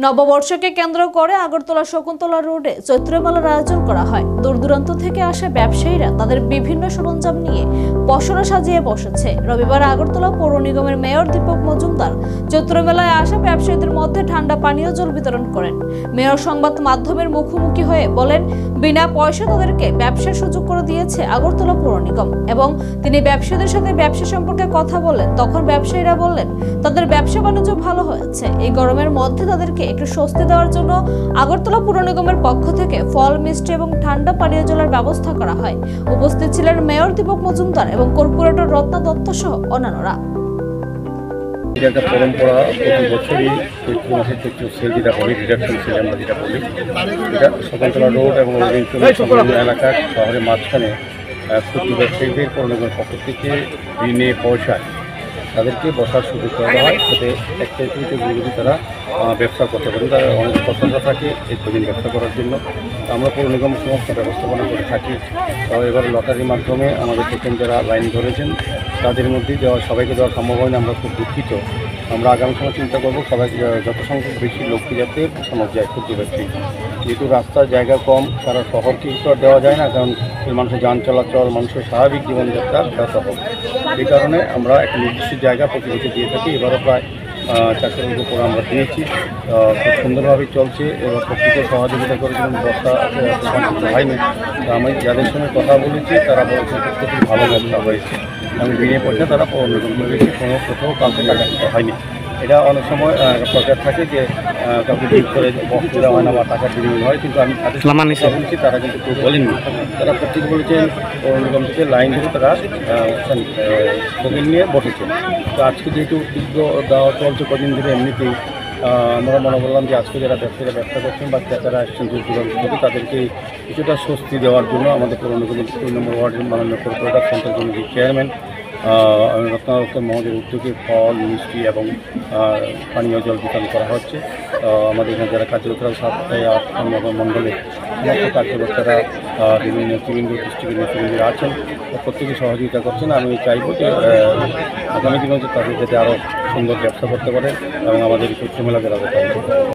নববর্ষকে কেন্দ্র করে আগরতলা শকুন্তলা রোডে চৈত্রমেলার আয়োজন করা হয়। দূর দূরান্ত থেকে আসা ব্যবসায়ীরা তাদের বিভিন্ন সরঞ্জাম নিয়ে পসরা সাজিয়ে বসেছে। রবিবার আগরতলা পৌর নিগমের মেয়র দীপক মজুমদার চৈত্রমেলায় আসা ব্যবসায়ীদের মধ্যে ঠান্ডা পানীয় জল বিতরণ করেন। মেয়র সংবাদ মাধ্যমের মুখোমুখি হয়ে বলেন, বিনা পয়সা তাদেরকে ব্যবসার সুযোগ করে দিয়েছে আগরতলা পৌর নিগম এবং তিনি ব্যবসায়ীদের সাথে ব্যবসা সম্পর্কে কথা বললেন। তখন ব্যবসায়ীরা বললেন তাদের ব্যবসা বাণিজ্য ভালো হয়েছে। এই গরমের মধ্যে তাদেরকে একটু স্বস্তি দেওয়ার জন্য আগরতলা পৌর নিগমের পক্ষ থেকে ফল, মিষ্টি এবং ঠান্ডা পানীয় জলের ব্যবস্থা করা হয়। উপস্থিত ছিলেন মেয়র দীপক মজুমদার এবং কর্পোরেটর রত্না দত্ত সহ অন্যান্যরা। এটা একটা পরম্পরা, প্রতি বছরই চৈত্র মাসে চৈত্র সেল যেটা বলি, রিডাকশন সেল আমরা যেটা বলি, এটা শকুন্তলা রোড এবং সংলগ্ন এলাকার শহরের মাঝখানে ক্ষুদ্র ব্যবসায়ীদের পৌর নিগমের পক্ষ থেকে বিনে পয়সায় তাদেরকে বসার সুযোগ করা হয়, যাতে একটা যদি তারা ব্যবসা করতে পারেন। তারা অনেক প্রত্যাশা থাকে এই কদিন ব্যবসা করার জন্য। আমরা পৌর নিগম সমস্ত ব্যবস্থাপনা করে থাকি। তো এবার লটারির মাধ্যমে আমাদের পেশেন্ট যারা লাইন ধরেছেন তাদের মধ্যে সবাইকে দেওয়া সম্ভব হয় না। আমরা খুব দুঃখিত। আমরা আগামী সময় চিন্তা করবো সবাইকে যত সংখ্যক বেশি লোককে যাতে বসানো যায় ক্ষুদ্র ব্যক্তি। যেহেতু রাস্তার জায়গা কম, সারা শহরকে তো আর দেওয়া যায় না, কারণ মানুষের যান চলাচল, মানুষের স্বাভাবিক জীবনযাত্রা ব্যাহত হবে। এই কারণে আমরা একটা নির্দিষ্ট জায়গা প্রতি বছর দিয়ে থাকি। এবারও প্রায় 400 উপর আমরা দিয়েছি। খুব সুন্দরভাবে চলছে এবং প্রকৃত সহযোগিতা করেছিলেন বস্তা হয়নি। তো আমি যাদের সঙ্গে কথা বলেছি তারা বলেছেন প্রত্যেকেই ভালো ব্যবসা হয়েছে। আমি বিনে পয়সা তারা পৌর নিগম করেছি, কোনো কোথাও কাউকে টাকা দিতে হয়নি। এটা অনেক সময় প্রচার থাকে যে কাউকে ডিপ করে বক্স দেওয়া হয় না বা টাকা বিনিয়োগ হয়, কিন্তু আমি তাদের বলছি তারা কিন্তু কেউ বলেননি। তারা প্রত্যেকে বলেছেন পৌর নিগম থেকে লাইন ধরে তারা দোকান নিয়ে বসেছেন। তো আজকে যেহেতু তীব্র দেওয়া চলছে কদিন ধরে, এমনিতেই আমরা মনে করলাম যে আজকে যারা ব্যবসায়ীরা ব্যবসা করছেন বা ক্রেতারা আসছেন দূর দূরান্ত থেকে তাদেরকে কিছুটা স্বস্তি দেওয়ার জন্য আমাদের পৌর নিগমের 2 নম্বর ওয়ার্ডের মাননীয় কর্পোরেটর সেন্ট্রাল কমিটির চেয়ারম্যান রত্নাদত্ত মহোদয়ের উদ্যোগে ফল, মিষ্টি এবং পানীয় জল বিতরণ করা হচ্ছে। আমাদের এখানে যারা কার্যকর্তারা সপ্তাহে 8 নগর মণ্ডলে সমস্ত কার্যকর্তারা বিভিন্ন নেতৃবৃন্দ, ডিস্ট্রিক্টের নেতৃবৃন্দরা আছেন, প্রত্যেকে সহযোগিতা করছেন। আমি চাইব যে আগামী দিনে তাদের যাতে আরও সুন্দর ব্যবসা করতে পারে এবং আমাদের চৈত্র মেলাকে আরও